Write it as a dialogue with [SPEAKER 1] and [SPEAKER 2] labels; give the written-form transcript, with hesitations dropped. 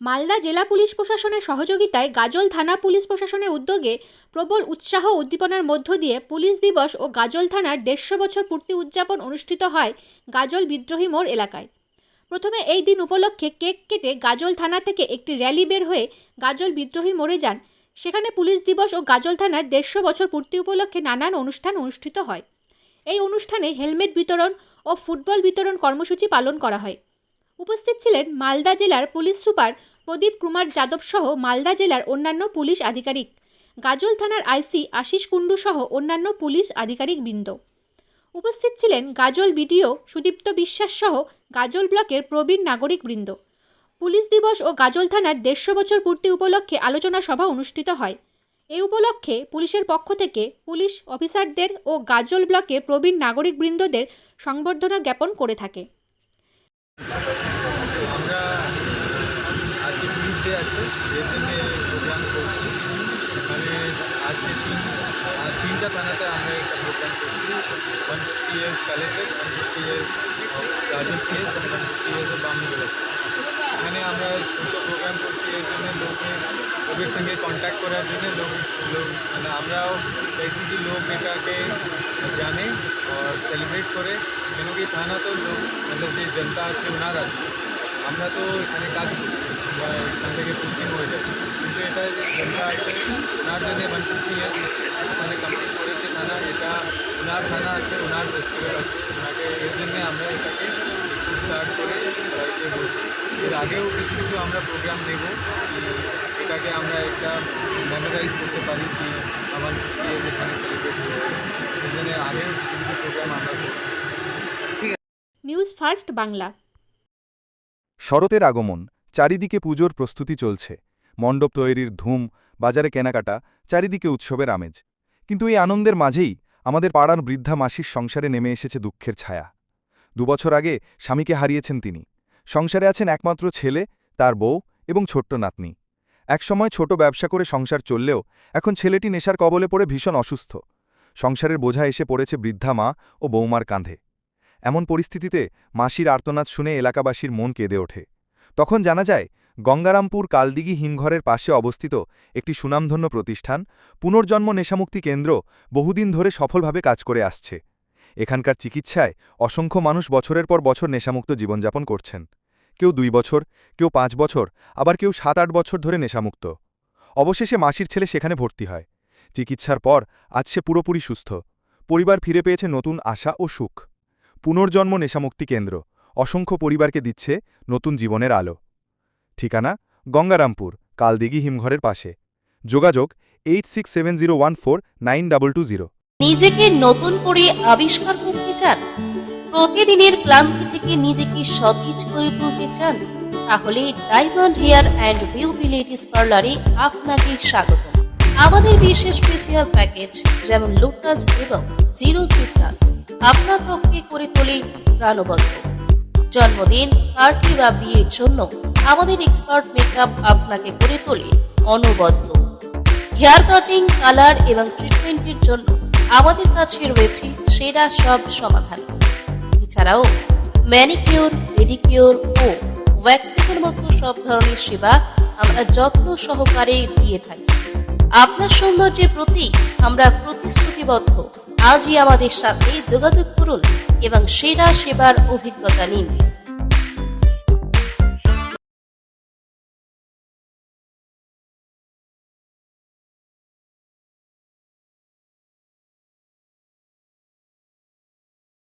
[SPEAKER 1] মালদা জেলা পুলিশ প্রশাসনের সহযোগিতায় গাজল থানা পুলিশ প্রশাসনের উদ্যোগে প্রবল উৎসাহ ও উদ্দীপনার মধ্য দিয়ে পুলিশ দিবস ও গাজল থানার 150 বছর পূর্তি উদযাপন অনুষ্ঠিত হয় গাজল বিদ্রোহী মোড় এলাকায়। প্রথমে এই দিন উপলক্ষে কেক কেটে গাজল থানা থেকে একটি র্যালি বের হয়ে গাজল বিদ্রোহী মোড়ে যান। সেখানে পুলিশ দিবস ও গাজল থানার 150 বছর পূর্তি উপলক্ষে নানান অনুষ্ঠান অনুষ্ঠিত হয়। এই অনুষ্ঠানে হেলমেট বিতরণ ও ফুটবল বিতরণ কর্মসূচি পালন করা হয়। উপস্থিত ছিলেন মালদা জেলার পুলিশ সুপার প্রদীপ কুমার যাদব সহ মালদা জেলার অন্যান্য পুলিশ আধিকারিক, গাজল থানার আইসি আশিস কুণ্ডু সহ অন্যান্য পুলিশ আধিকারিকবৃন্দ। উপস্থিত ছিলেন গাজল বিডিও সুদীপ্ত বিশ্বাস সহ গাজল ব্লকের প্রবীণ নাগরিকবৃন্দ। পুলিশ দিবস ও গাজল থানার 150 বছর পূর্তি উপলক্ষে আলোচনা সভা অনুষ্ঠিত হয়। এই উপলক্ষে পুলিশের পক্ষ থেকে পুলিশ অফিসারদের ও গাজল ব্লকের প্রবীণ নাগরিকবৃন্দদের সংবর্ধনা জ্ঞাপন করে থাকে।
[SPEAKER 2] আমরা আজকে পুলিশ ডে আছে, এর জন্য প্রোগ্রাম করছি। মানে আজকে তিনটা থানাতে আমরা একটা প্রোগ্রাম করছি, 150 years প্যালেসের, 150 years গাজল পিএস এবং 150 years বামুনগোলা। এখানে আমরা ছোটো প্রোগ্রাম করছি, এর জন্য লোকের সঙ্গে কন্ট্যাক্ট করার জন্য লোক মানে আমরাও চাইছি কি লোক এটাকে জানে আর সেলিব্রেট করে, কেন কি থানা তো লোক মানে যে জনতা আছে ওনার আছে, আমরা তো এখানে কাজ এখান থেকে পুষ্টিং হয়ে যাবে, কিন্তু এটা জনতা আছে ওনার জন্য 150 years ওখানে কমপ্লিট করেছে থানা। এটা ওনার থানা আছে, ওনার ফেস্টিভ্যাল আছে, ওনাকে এর জন্যে আমরা এটাকে স্টার্ট করে সবাইকে বলছি। এর আগেও কিছু কিছু আমরা প্রোগ্রাম দেব, এটাকে আমরা একটা মেমোরাইজ করতে পারি কি আমার এখানে সেলিব্রেট করছে, এর জন্য আগেও কিছু প্রোগ্রাম আমরা করছি। ঠিক আছে।
[SPEAKER 1] News first Bangla.
[SPEAKER 3] শরতের আগমন, চারিদিকে পুজোর প্রস্তুতি চলছে, মণ্ডপ তৈরির ধুম, বাজারে কেনাকাটা, চারিদিকে উৎসবের আমেজ। কিন্তু এই আনন্দের মাঝেই আমাদের পাড়ার বৃদ্ধা মাসির সংসারে নেমে এসেছে দুঃখের ছায়া। 2 বছর আগে স্বামীকে হারিয়েছেন তিনি। সংসারে আছেন একমাত্র ছেলে, তার বউ এবং ছোট্ট নাতনি। একসময় ছোট ব্যবসা করে সংসার চললেও এখন ছেলেটি নেশার কবলে পড়ে ভীষণ অসুস্থ। সংসারের বোঝা এসে পড়েছে বৃদ্ধা মা ও বৌমার কাঁধে। এমন পরিস্থিতিতে মাসির আর্তনাদ শুনে এলাকাবাসীর মন কেঁদে ওঠে। তখন জানা যায় গঙ্গারামপুর কালদিঘি হিমঘরের পাশে অবস্থিত একটি সুনামধন্য প্রতিষ্ঠান পুনর্জন্ম নেশামুক্তি কেন্দ্র বহুদিন ধরে সফলভাবে কাজ করে আসছে। এখানকার চিকিৎসায় অসংখ্য মানুষ বছরের পর বছর নেশামুক্ত জীবনযাপন করছেন। কেউ 2 বছর, কেউ 5 বছর, আবার কেউ 7-8 বছর ধরে নেশামুক্ত। অবশেষে মাসির ছেলে সেখানে ভর্তি হয়। চিকিৎসার পর আজ সে পুরোপুরি সুস্থ। পরিবার ফিরে পেয়েছে নতুন আশা ও সুখ। পুনর্জন্ম নেশামুক্তি কেন্দ্র অসংখ্য পরিবারকে দিচ্ছে নতুন জীবনের আলো। ঠিকানা গঙ্গারামপুর কালদিঘি হিমঘরের পাশে। যোগাযোগ 8670149220।
[SPEAKER 4] নিজেকে নতুন করে আবিষ্কার করতে চান? প্রতিদিনের ক্লান্তি থেকে নিজেকে সতেজ করে তুলতে চান? তাহলে diamond hair and beauty ladies পার্লারে আপনাকে স্বাগত। আমাদের বিশেষ স্পেশাল প্যাকেজ যেমন লোটাস এবং 03+ আপনার ত্বককে করে তোলে প্রাণবন্ত। জন্মদিন, পার্টি বা বিয়ের জন্য আমাদের এক্সপার্ট মেকআপ আপনাকে করে তোলে অনবদ্য। হেয়ার কাটিং, কালার এবং ট্রিটমেন্টের জন্য আমাদের কাছে রয়েছে সেরা সব সমাধান। এছাড়াও ম্যানিকিউর, পেডিকিউর ও ওয়্যাক্সিংয়ের মতো সব ধরনের সেবা আমরা যত্ন সহকারে দিয়ে থাকি। আপনার সৌন্দর্যের প্রতি আমরা প্রতিশ্রুতিবদ্ধ। আজই আমাদের সাথে যোগাযোগ করুন এবং সেরা সেবার অভিজ্ঞতা নিন।